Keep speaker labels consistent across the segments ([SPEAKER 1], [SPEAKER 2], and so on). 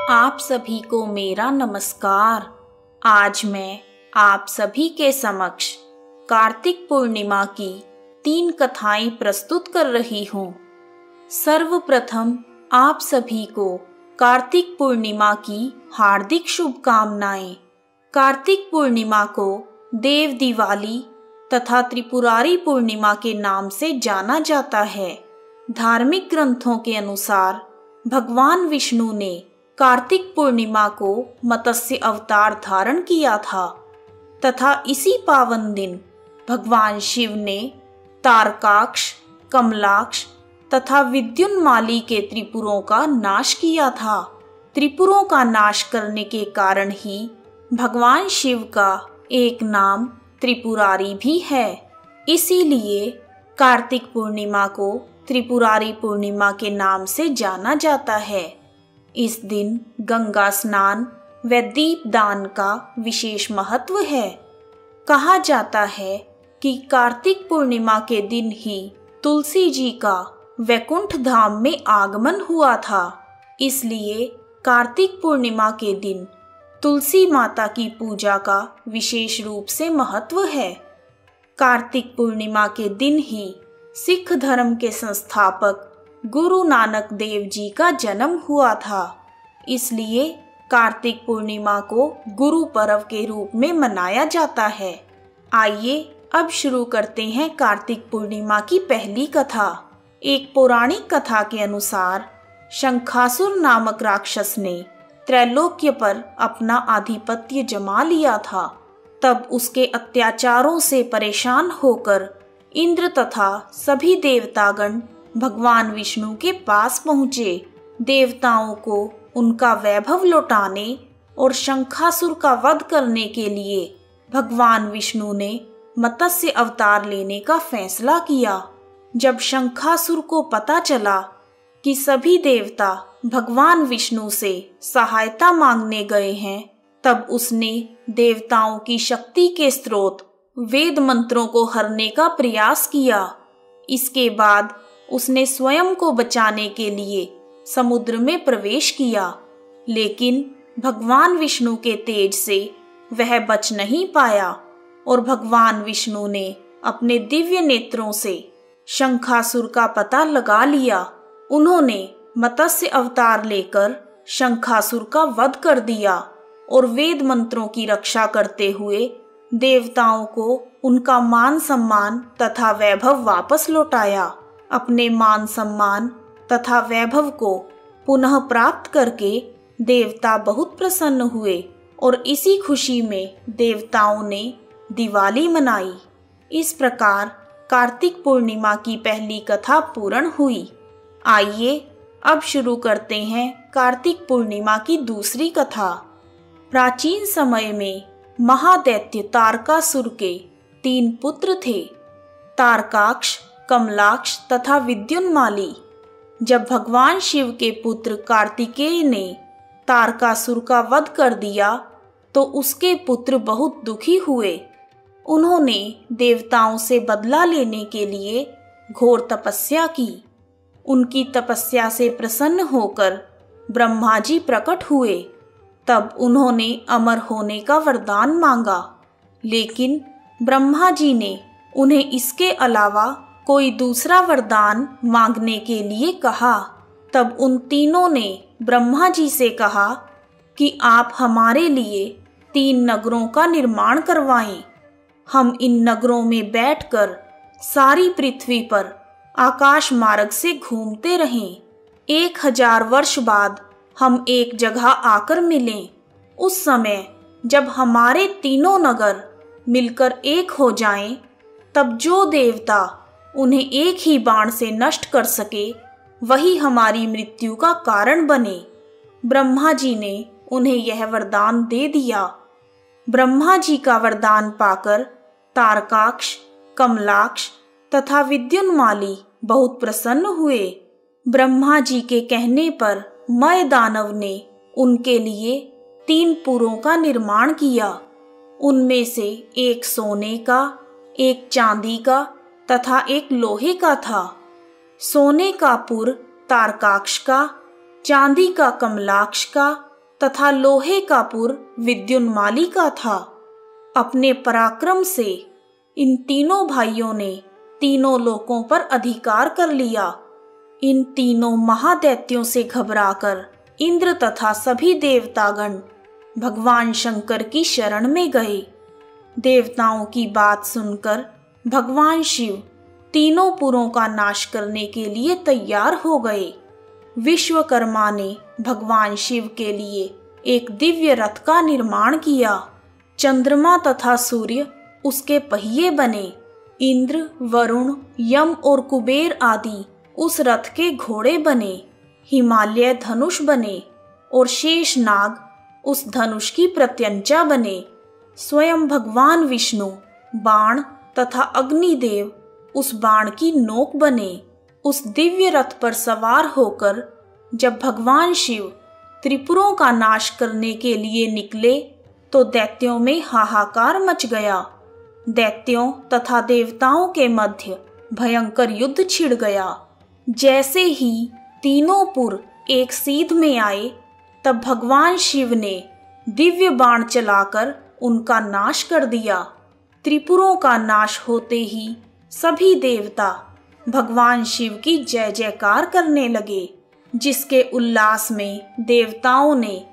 [SPEAKER 1] आप सभी को मेरा नमस्कार। आज मैं आप सभी के समक्ष कार्तिक पूर्णिमा की 3 कथाएं प्रस्तुत कर रही हूँ। सर्वप्रथम आप सभी को कार्तिक पूर्णिमा की हार्दिक शुभकामनाएं। कार्तिक पूर्णिमा को देव दिवाली तथा त्रिपुरारी पूर्णिमा के नाम से जाना जाता है। धार्मिक ग्रंथों के अनुसार भगवान विष्णु ने कार्तिक पूर्णिमा को मत्स्य अवतार धारण किया था तथा इसी पावन दिन भगवान शिव ने तारकाक्ष, कमलाक्ष तथा विद्युन्माली के त्रिपुरों का नाश किया था। त्रिपुरों का नाश करने के कारण ही भगवान शिव का एक नाम त्रिपुरारी भी है। इसीलिए कार्तिक पूर्णिमा को त्रिपुरारी पूर्णिमा के नाम से जाना जाता है। इस दिन गंगा स्नान व दीपदान का विशेष महत्व है। कहा जाता है कि कार्तिक पूर्णिमा के दिन ही तुलसी जी का वैकुंठ धाम में आगमन हुआ था। इसलिए कार्तिक पूर्णिमा के दिन तुलसी माता की पूजा का विशेष रूप से महत्व है। कार्तिक पूर्णिमा के दिन ही सिख धर्म के संस्थापक गुरु नानक देव जी का जन्म हुआ था। इसलिए कार्तिक पूर्णिमा को गुरु पर्व के रूप में मनाया जाता है। आइए अब शुरू करते हैं कार्तिक पूर्णिमा की पहली कथा। एक पौराणिक कथा के अनुसार शंखासुर नामक राक्षस ने त्रैलोक्य पर अपना आधिपत्य जमा लिया था। तब उसके अत्याचारों से परेशान होकर इंद्र तथा सभी देवतागण भगवान विष्णु के पास पहुँचे। देवताओं को उनका वैभव लौटाने और शंखासुर का वध करने के लिए भगवान विष्णु ने मत्स्य अवतार लेने का फैसला किया। जब शंखासुर को पता चला कि सभी देवता भगवान विष्णु से सहायता मांगने गए हैं, तब उसने देवताओं की शक्ति के स्रोत वेद मंत्रों को हरने का प्रयास किया। इसके बाद उसने स्वयं को बचाने के लिए समुद्र में प्रवेश किया, लेकिन भगवान विष्णु के तेज से वह बच नहीं पाया और भगवान विष्णु ने अपने दिव्य नेत्रों से शंखासुर का पता लगा लिया। उन्होंने मत्स्य अवतार लेकर शंखासुर का वध कर दिया और वेद मंत्रों की रक्षा करते हुए देवताओं को उनका मान सम्मान तथा वैभव वापस लौटाया। अपने मान सम्मान तथा वैभव को पुनः प्राप्त करके देवता बहुत प्रसन्न हुए और इसी खुशी में देवताओं ने दिवाली मनाई। इस प्रकार कार्तिक पूर्णिमा की पहली कथा पूर्ण हुई। आइए अब शुरू करते हैं कार्तिक पूर्णिमा की दूसरी कथा। प्राचीन समय में महादैत्य तारकासुर के 3 पुत्र थे, तारकाक्ष, कमलाक्ष तथा विद्युन्माली। जब भगवान शिव के पुत्र कार्तिकेय ने तारकासुर का वध कर दिया तो उसके पुत्र बहुत दुखी हुए। उन्होंने देवताओं से बदला लेने के लिए घोर तपस्या की। उनकी तपस्या से प्रसन्न होकर ब्रह्मा जी प्रकट हुए। तब उन्होंने अमर होने का वरदान मांगा, लेकिन ब्रह्मा जी ने उन्हें इसके अलावा कोई दूसरा वरदान मांगने के लिए कहा। तब उन तीनों ने ब्रह्मा जी से कहा कि आप हमारे लिए 3 नगरों का निर्माण करवाएं। हम इन नगरों में बैठकर सारी पृथ्वी पर आकाश मार्ग से घूमते रहें। 1000 वर्ष बाद हम एक जगह आकर मिलें। उस समय जब हमारे तीनों नगर मिलकर एक हो जाएं, तब जो देवता उन्हें एक ही बाण से नष्ट कर सके वही हमारी मृत्यु का कारण बने। ब्रह्मा जी ने उन्हें यह वरदान दे दिया। ब्रह्मा जी का वरदान पाकर तारकाक्ष, कमलाक्ष तथा विद्युन्माली बहुत प्रसन्न हुए। ब्रह्मा जी के कहने पर मय दानव ने उनके लिए 3 पुरों का निर्माण किया। उनमें से एक सोने का, एक चांदी का तथा एक लोहे का था। सोने का पुर तारकाक्ष का, चांदी का कमलाक्ष का तथा लोहे का पुर विद्युन्माली का था। अपने पराक्रम से इन तीनों भाइयों ने तीनों लोकों पर अधिकार कर लिया। इन तीनों महादैत्यों से घबराकर इंद्र तथा सभी देवतागण भगवान शंकर की शरण में गए। देवताओं की बात सुनकर भगवान शिव तीनों पुरों का नाश करने के लिए तैयार हो गए। विश्वकर्मा ने भगवान शिव के लिए एक दिव्य रथ का निर्माण किया। चंद्रमा तथा सूर्य उसके पहिए बने। इंद्र, वरुण, यम और कुबेर आदि उस रथ के घोड़े बने। हिमालय धनुष बने और शेष नाग उस धनुष की प्रत्यंचा बने। स्वयं भगवान विष्णु बाण तथा अग्निदेव उस बाण की नोक बने। उस दिव्य रथ पर सवार होकर जब भगवान शिव त्रिपुरों का नाश करने के लिए निकले तो दैत्यों में हाहाकार मच गया। दैत्यों तथा देवताओं के मध्य भयंकर युद्ध छिड़ गया। जैसे ही तीनों पुर एक सीध में आए तब भगवान शिव ने दिव्य बाण चलाकर उनका नाश कर दिया। त्रिपुरों का नाश होते ही सभी देवता भगवान शिव की जय जयकार करने लगे, जिसके उल्लास में देवताओं ने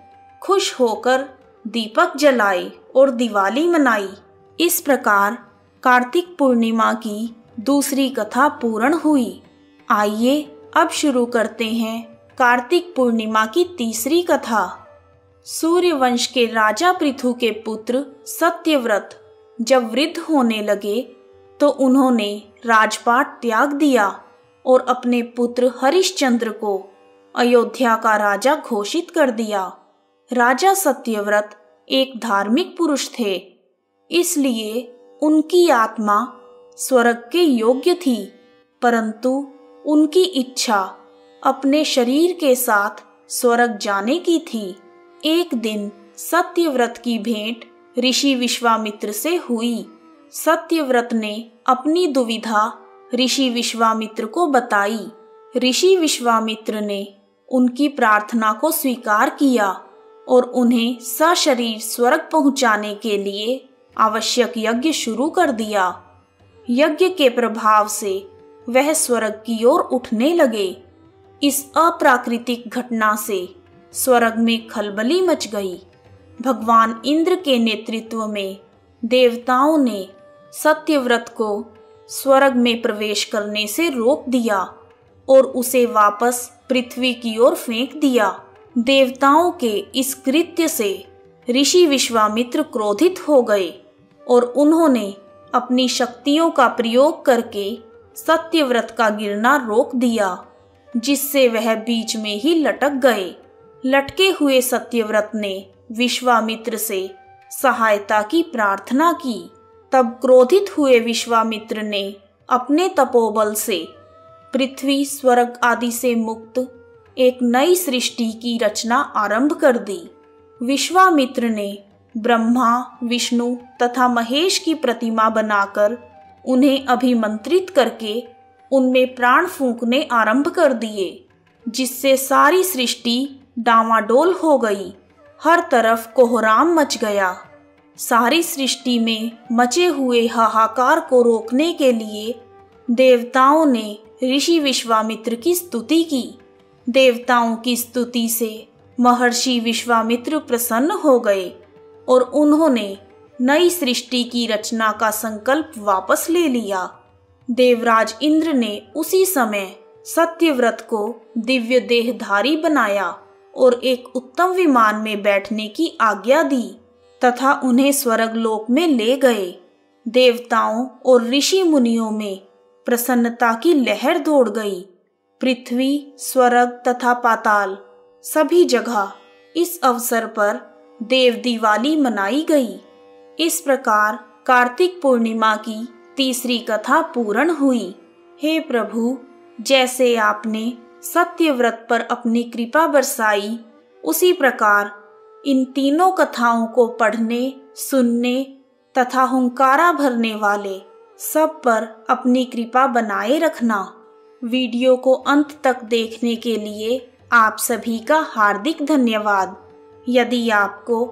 [SPEAKER 1] खुश होकर दीपक जलाए और दिवाली मनाई। इस प्रकार कार्तिक पूर्णिमा की दूसरी कथा पूर्ण हुई। आइए अब शुरू करते हैं कार्तिक पूर्णिमा की तीसरी कथा। सूर्यवंश के राजा पृथु के पुत्र सत्यव्रत जब वृद्ध होने लगे तो उन्होंने राजपाट त्याग दिया और अपने पुत्र हरिश्चंद्र को अयोध्या का राजा घोषित कर दिया। राजा सत्यव्रत एक धार्मिक पुरुष थे, इसलिए उनकी आत्मा स्वर्ग के योग्य थी, परंतु उनकी इच्छा अपने शरीर के साथ स्वर्ग जाने की थी। एक दिन सत्यव्रत की भेंट ऋषि विश्वामित्र से हुई। सत्यव्रत ने अपनी दुविधा ऋषि विश्वामित्र को बताई। ऋषि विश्वामित्र ने उनकी प्रार्थना को स्वीकार किया और उन्हें सशरीर स्वर्ग पहुंचाने के लिए आवश्यक यज्ञ शुरू कर दिया। यज्ञ के प्रभाव से वह स्वर्ग की ओर उठने लगे। इस अप्राकृतिक घटना से स्वर्ग में खलबली मच गई। भगवान इंद्र के नेतृत्व में देवताओं ने सत्यव्रत को स्वर्ग में प्रवेश करने से रोक दिया और उसे वापस पृथ्वी की ओर फेंक दिया। देवताओं के इस कृत्य से ऋषि विश्वामित्र क्रोधित हो गए और उन्होंने अपनी शक्तियों का प्रयोग करके सत्यव्रत का गिरना रोक दिया, जिससे वह बीच में ही लटक गए। लटके हुए सत्यव्रत ने विश्वामित्र से सहायता की प्रार्थना की। तब क्रोधित हुए विश्वामित्र ने अपने तपोबल से पृथ्वी, स्वर्ग आदि से मुक्त एक नई सृष्टि की रचना आरंभ कर दी। विश्वामित्र ने ब्रह्मा, विष्णु तथा महेश की प्रतिमा बनाकर उन्हें अभिमंत्रित करके उनमें प्राण फूंकने आरंभ कर दिए, जिससे सारी सृष्टि डामाडोल हो गई। हर तरफ कोहराम मच गया। सारी सृष्टि में मचे हुए हाहाकार को रोकने के लिए देवताओं ने ऋषि विश्वामित्र की स्तुति की। देवताओं की स्तुति से महर्षि विश्वामित्र प्रसन्न हो गए और उन्होंने नई सृष्टि की रचना का संकल्प वापस ले लिया। देवराज इंद्र ने उसी समय सत्यव्रत को दिव्य देहधारी बनाया और एक उत्तम विमान में बैठने की आज्ञा दी तथा उन्हें स्वर्गलोक में ले गए। देवताओं और ऋषि मुनियों में प्रसन्नता की लहर दौड़ गई। पृथ्वी, स्वर्ग तथा पाताल सभी जगह इस अवसर पर देव दिवाली मनाई गई। इस प्रकार कार्तिक पूर्णिमा की तीसरी कथा पूर्ण हुई। हे प्रभु, जैसे आपने सत्यव्रत पर अपनी कृपा बरसाई, उसी प्रकार इन तीनों कथाओं को पढ़ने, सुनने तथा हुंकारा भरने वाले सब पर अपनी कृपा बनाए रखना। वीडियो को अंत तक देखने के लिए आप सभी का हार्दिक धन्यवाद। यदि आपको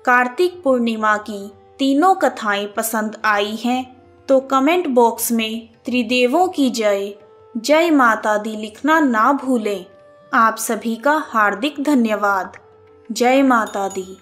[SPEAKER 1] कार्तिक पूर्णिमा की तीनों कथाएं पसंद आई हैं तो कमेंट बॉक्स में त्रिदेवों की जय, जय माता दी लिखना ना भूलें। आप सभी का हार्दिक धन्यवाद। जय माता दी।